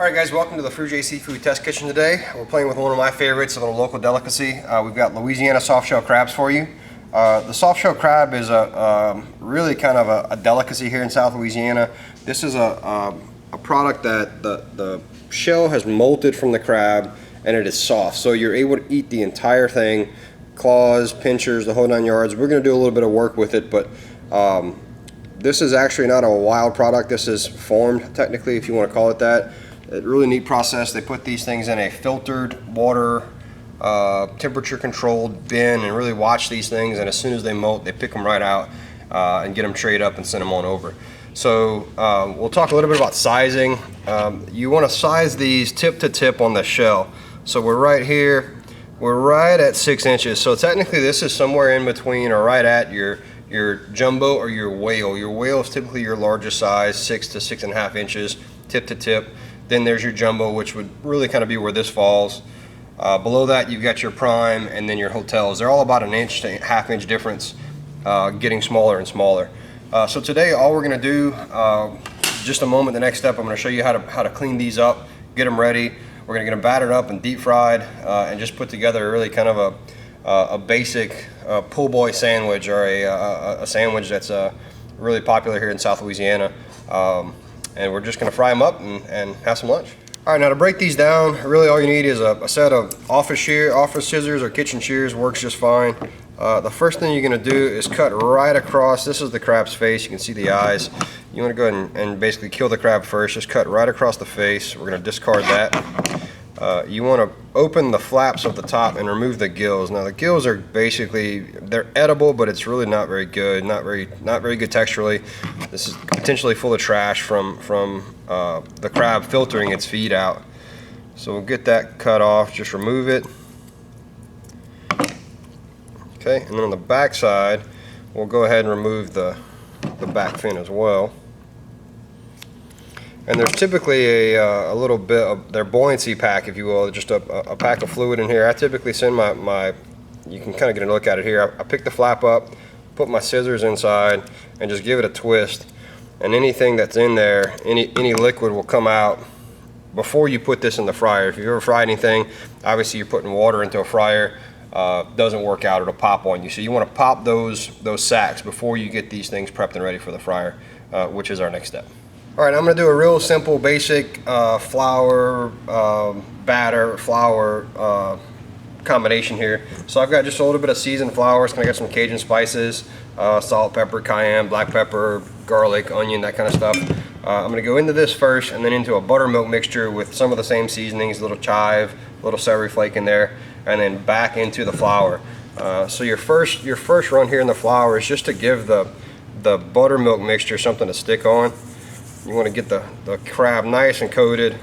Alright guys, welcome to the Fruge Seafood Test Kitchen today. We're playing with one of my favorites, a little local delicacy. We've got Louisiana Soft Shell Crabs for you. The soft shell crab is really kind of a delicacy here in South Louisiana. This is a product that the shell has molted from the crab and it is soft. So you're able to eat the entire thing, claws, pinchers, the whole 9 yards. We're going to do a little bit of work with it, but this is actually not a wild product. This is farmed, technically, if you want to call it that. A really neat process. They put these things in a filtered water, temperature controlled bin and really watch these things, and as soon as they molt, they pick them right out and get them trayed up and send them on over. So we'll talk a little bit about sizing. You want to size these tip to tip on the shell. So we're right here, we're right at 6 inches. So technically this is somewhere in between or right at your jumbo or your whale. Your whale is typically your largest size, 6 to 6.5 inches tip to tip. Then there's your jumbo, which would really kind of be where this falls. Below that you've got your prime and then your hotels. They're all about an inch to ½ inch difference, getting smaller and smaller. So today all we're going to do, just a moment, the next step, I'm going to show you how to clean these up, get them ready. We're going to get them battered up and deep fried and just put together really kind of a basic po' boy sandwich, or a sandwich that's really popular here in South Louisiana. And we're just going to fry them up and have some lunch. All right, now to break these down, really all you need is a set of office scissors or kitchen shears. Works just fine. The first thing you're going to do is cut right across. This is the crab's face. You can see the eyes. You want to go ahead and basically kill the crab first. Just cut right across the face. We're going to discard that. You want to open the flaps of the top and remove the gills. Now the gills are basically, they're edible, but it's really not very good, not very good texturally. This is potentially full of trash from the crab filtering its feed out. So we'll get that cut off, just remove it. Okay, and then on the back side, we'll go ahead and remove the back fin as well. And there's typically a little bit of their buoyancy pack, if you will, just a pack of fluid in here. I typically send you can kind of get a look at it here. I pick the flap up, put my scissors inside, and just give it a twist. And anything that's in there, any liquid will come out before you put this in the fryer. If you've ever fried anything, obviously you're putting water into a fryer, doesn't work out, it'll pop on you. So you want to pop those sacks before you get these things prepped and ready for the fryer, which is our next step. All right, I'm going to do a real simple, basic flour, batter, flour combination here. So I've got just a little bit of seasoned flour. It's going to get some Cajun spices, salt, pepper, cayenne, black pepper, garlic, onion, that kind of stuff. I'm going to go into this first and then into a buttermilk mixture with some of the same seasonings, a little chive, a little celery flake in there, and then back into the flour. So your first run here in the flour is just to give the buttermilk mixture something to stick on. You want to get the crab nice and coated.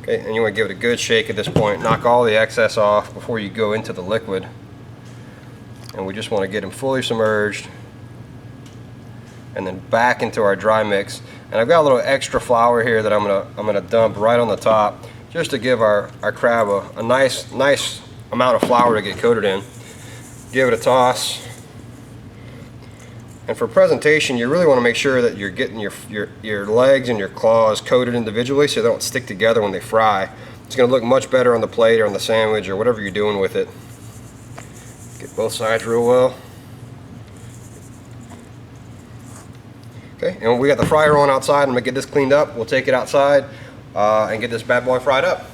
Okay, and you want to give it a good shake at this point. Knock all the excess off before you go into the liquid. And we just want to get them fully submerged. And then back into our dry mix. And I've got a little extra flour here that I'm gonna dump right on the top, just to give our crab a nice amount of flour to get coated in. Give it a toss. And for presentation, you really want to make sure that you're getting your legs and your claws coated individually so they don't stick together when they fry. It's going to look much better on the plate or on the sandwich or whatever you're doing with it. Get both sides real well. Okay, and we got the fryer on outside. I'm going to get this cleaned up. We'll take it outside and get this bad boy fried up.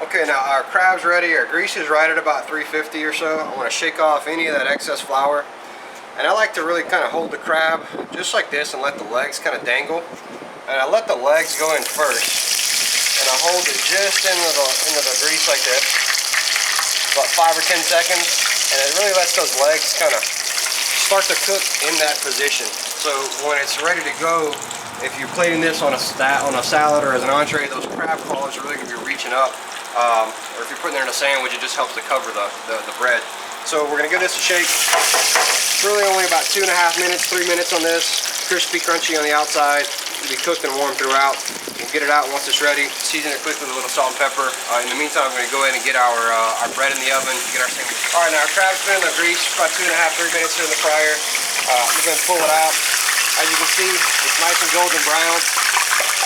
Okay, now our crab's ready. Our grease is right at about 350 or so. I want to shake off any of that excess flour. And I like to really kind of hold the crab just like this and let the legs kind of dangle. And I let the legs go in first. And I hold it just into the grease like this. About 5 or 10 seconds. And it really lets those legs kind of start to cook in that position. So when it's ready to go, if you're plating this on a salad or as an entree, those crab claws are really going to be reaching up. Or if you're putting it in a sandwich, it just helps to cover the bread. So we're going to give this a shake. It's really only about 2.5 minutes, 3 minutes on this. Crispy, crunchy on the outside. It'll be cooked and warm throughout. We'll get it out once it's ready. Season it quickly with a little salt and pepper. In the meantime, I'm going to go ahead and get our bread in the oven, get our sandwich. All right, now our crab's been in the grease for about 2.5, 3 minutes in the fryer. I'm going to pull it out. As you can see, it's nice and golden brown.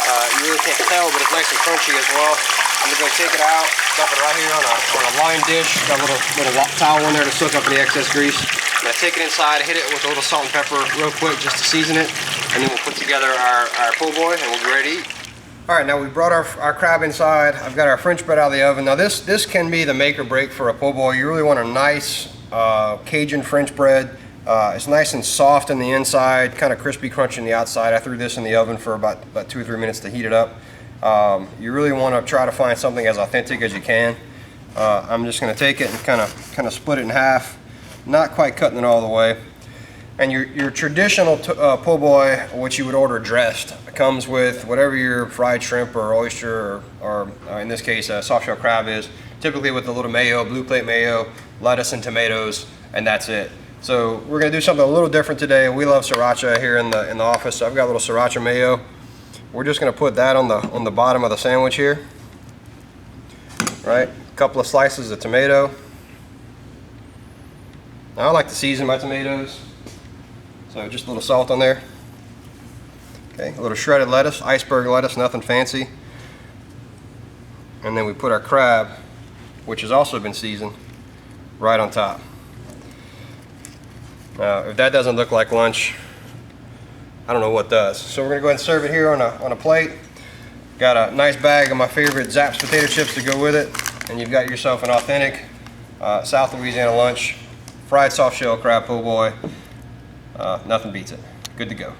You really can't tell, but it's nice and crunchy as well. I'm just gonna take it out, dump it right here on a lined dish. Got a little towel in there to soak up any excess grease. I'm gonna take it inside, hit it with a little salt and pepper real quick just to season it, and then we'll put together our po' boy and we'll be ready to eat. All right, now we brought our crab inside. I've got our French bread out of the oven. Now this can be the make or break for a po' boy. You really want a nice Cajun French bread. It's nice and soft in the inside, kind of crispy crunchy on the outside. I threw this in the oven for about 2 or 3 minutes to heat it up. You really want to try to find something as authentic as you can. I'm just going to take it and kind of split it in half, not quite cutting it all the way. And your traditional po' boy, which you would order dressed, comes with whatever your fried shrimp or oyster or in this case a soft shell crab is, typically with a little mayo, blue plate mayo, lettuce and tomatoes, and that's it. So we're going to do something a little different today. We love sriracha here in the office, so I've got a little sriracha mayo. We're just going to put that on the bottom of the sandwich here. Right, a couple of slices of tomato. Now I like to season my tomatoes, so just a little salt on there. Okay, a little shredded lettuce, iceberg lettuce, nothing fancy. And then we put our crab, which has also been seasoned, right on top. Now, if that doesn't look like lunch, I don't know what does. So we're gonna go ahead and serve it here on a plate. Got a nice bag of my favorite Zapp's potato chips to go with it, and you've got yourself an authentic South Louisiana lunch, fried soft shell crab po' boy. Nothing beats it. Good to go.